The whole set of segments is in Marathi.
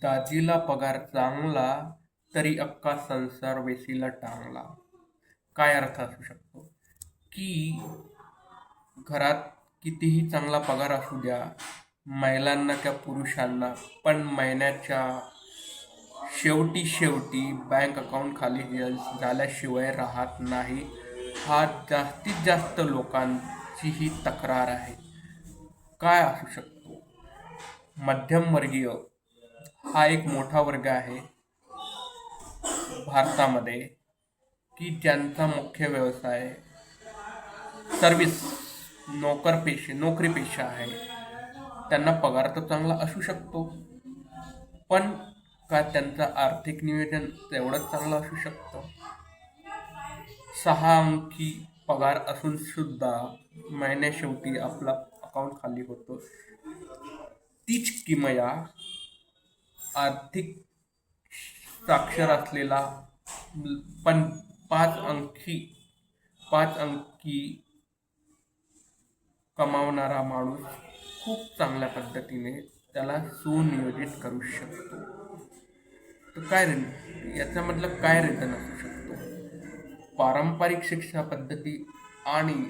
दाजीला पगार चांगला, तरी अख्खा संसार वेशीला टांगला. काय अर्थ असू शकतो? की घरात कितीही चांगला पगार असू द्या, महिलांना किंवा पुरुषांना, पण महिन्याच्या शेवटी शेवटी बँक अकाउंट खाली झाल्याशिवाय राहत नाही. हा जास्तीत जास्त लोकांची ही तक्रार आहे. काय असू शकतो? मध्यमवर्गीय हा एक मोठा वर्ग आहे भारतामध्ये, की ज्यांचा मुख्य व्यवसाय सर्विस नोकरी पेशा आहे. त्यांना पगार तर चांगला असू शकतो, पण का त्यांचं आर्थिक नियोजन तेवढंच चांगलं असू शकतं? 6 अंकी पगार असून सुद्धा महिन्या शेवटी आपला अकाउंट खाली होतो. तीच किमया आर्थिक साक्षर असलेला पण पाच अंकी पाच अंकी कमावणारा माणूस खूप चांगल्या पद्धतीने त्याला सुनियोजित करू शकतो. तर याच्यामधलं काय रिझन असू शकतो? पारंपरिक शिक्षा पद्धती आणि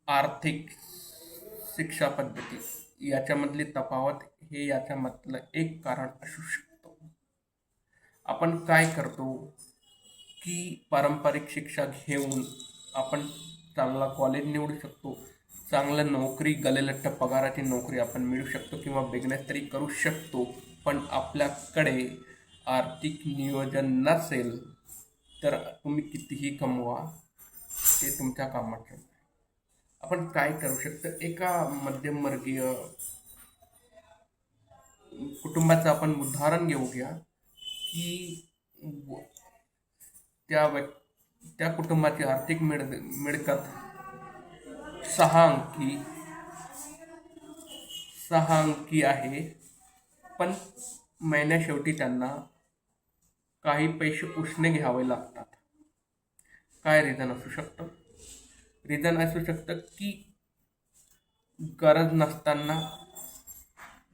आर्थिक शिक्षा पद्धती याच्यामधली तफावत हे याच्यामधलं एक कारण असू शकतो. आपण काय करतो की पारंपरिक शिक्षा घेऊन आपण चांगला कॉलेज निवडू शकतो, चांगलं नोकरी, गलेलट्ट पगाराची नोकरी आपण मिळू शकतो किंवा बिझनेस तरी करू शकतो. पण आपल्याकडे आर्थिक नियोजन नसेल तर तुम्ही कितीही कमवा, ते तुमच्या कामाचं नाही. आपण काय करू शकतो? एका मध्यमवर्गीय कुटुंबाचं आपण उदाहरण घेऊया, की त्या त्या कुटुंबाची आर्थिक मिळकत सहा अंकी सहा अंकी आहे, पण महिन्या शेवटी त्यांना काही पैसे उसने घ्यावे लागतात. काय रिझन असू शकतं? रिझन असू शकतं की गरज नसताना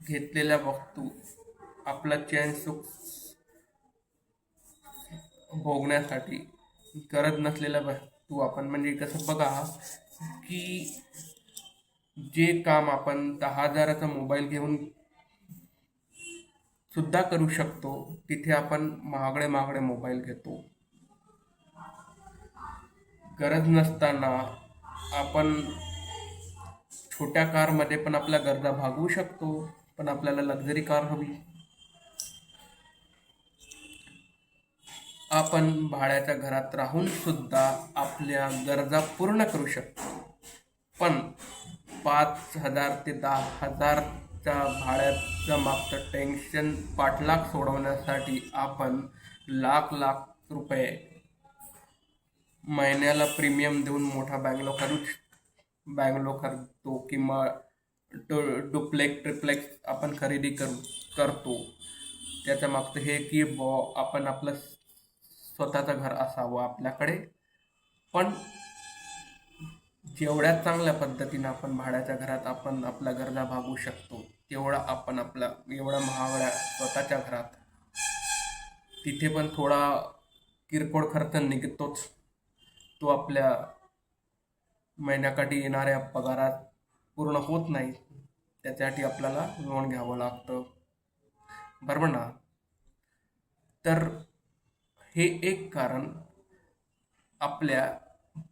घेतलेल्या वस्तू आपला चैन सुख भोगण्यासाठी, गरज नसलेल्या वस्तू आपण, म्हणजे कसं बघा, की जे काम आपण 10,000चा मोबाईल घेऊन सुद्धा करू शकतो, तिथे आपण महागडे महागडे मोबाईल घेतो. गरज नसताना आपण छोट्या कारमध्ये पण आपल्या गरजा भागवू शकतो, पण आपल्याला लक्झरी कार हवी. आपण भाड्याच्या घरात राहून सुद्धा आपल्या गरजा पूर्ण करू शकतो, पण 5,000 ते 10,000च्या भाड्याचं मागचं टेन्शन पाठलाग सोडवण्यासाठी आपण लाख लाख रुपये महिन्याला प्रीमियम देऊन मोठा बँगलो करतो किंवा ट्रिप्लेक्स आपण खरेदी करतो. त्याच्या मागचं हे की आपण आपलं स्वतःचं घर असावं आपल्याकडे, पण जेवढ्या चांगल्या पद्धतीनं आपण भाड्याच्या घरात आपण आपल्या गरजा भागवू शकतो, तेवढा आपण आपल्या एवढ्या महागड्या स्वतःच्या घरात तिथे पण थोडा किरकोळ खर्च निघतोच. तो आपल्या महिन्याकाठी येणाऱ्या पगारात पूर्ण होत नाही. त्याच्यासाठी आपल्याला लोन घ्यावं लागतं, बरोबर ना? तर हे एक कारण आपल्या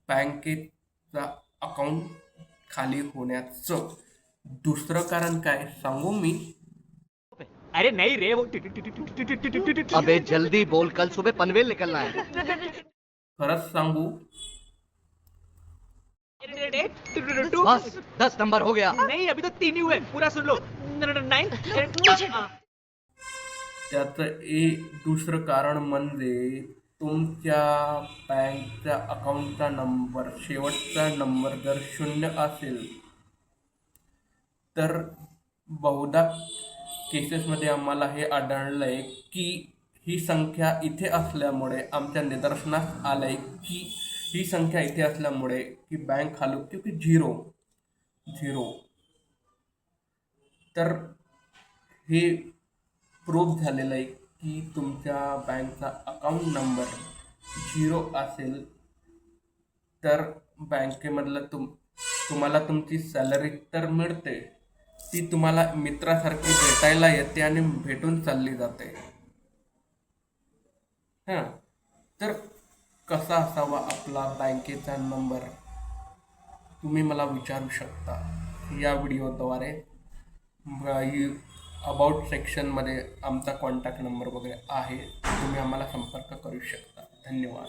बँकेचा अकाउंट खाली होण्याचं. दुसरं कारण काय सांगू मी? अरे नहीं रे, वो अबे जल्दी बोल, कल सुबह पनवेल निकलना है. खरंच सांगू, बस 10 नंबर हो गया. नहीं, अभी तो 3 ही हुए, पूरा सुन लो. 9. त्याचं दुसरं कारण म्हणजे तुमच्या बँकच्या अकाउंटचा नंबर, शेवटचा नंबर जर 0 असेल तर बहुधा केसेसमध्ये आम्हाला हे आढळलंय की ही संख्या इथे असल्यामुळे आमच्या निदर्शनास आलंय की ही संख्या इथे असल्यामुळे की बँक खाली, क्योंकि झिरो. तर हे प्रूफ झालेलं आहे की तुमच्या बँकचा अकाउंट नंबर 0 असेल तर बँकेमधलं तुम्हाला तुमची सॅलरी तर मिळते, ती तुम्हाला मित्रासारखी भेटायला येते आणि भेटून चालली जाते. हां, तर कसा असावा आपला बँकेचा नंबर तुम्ही मला विचारू शकता या व्हिडिओद्वारे. अबाउट सेक्शनमध्ये आमचा कॉन्टॅक्ट नंबर वगैरे आहे, तुम्ही आम्हाला संपर्क करू शकता. धन्यवाद.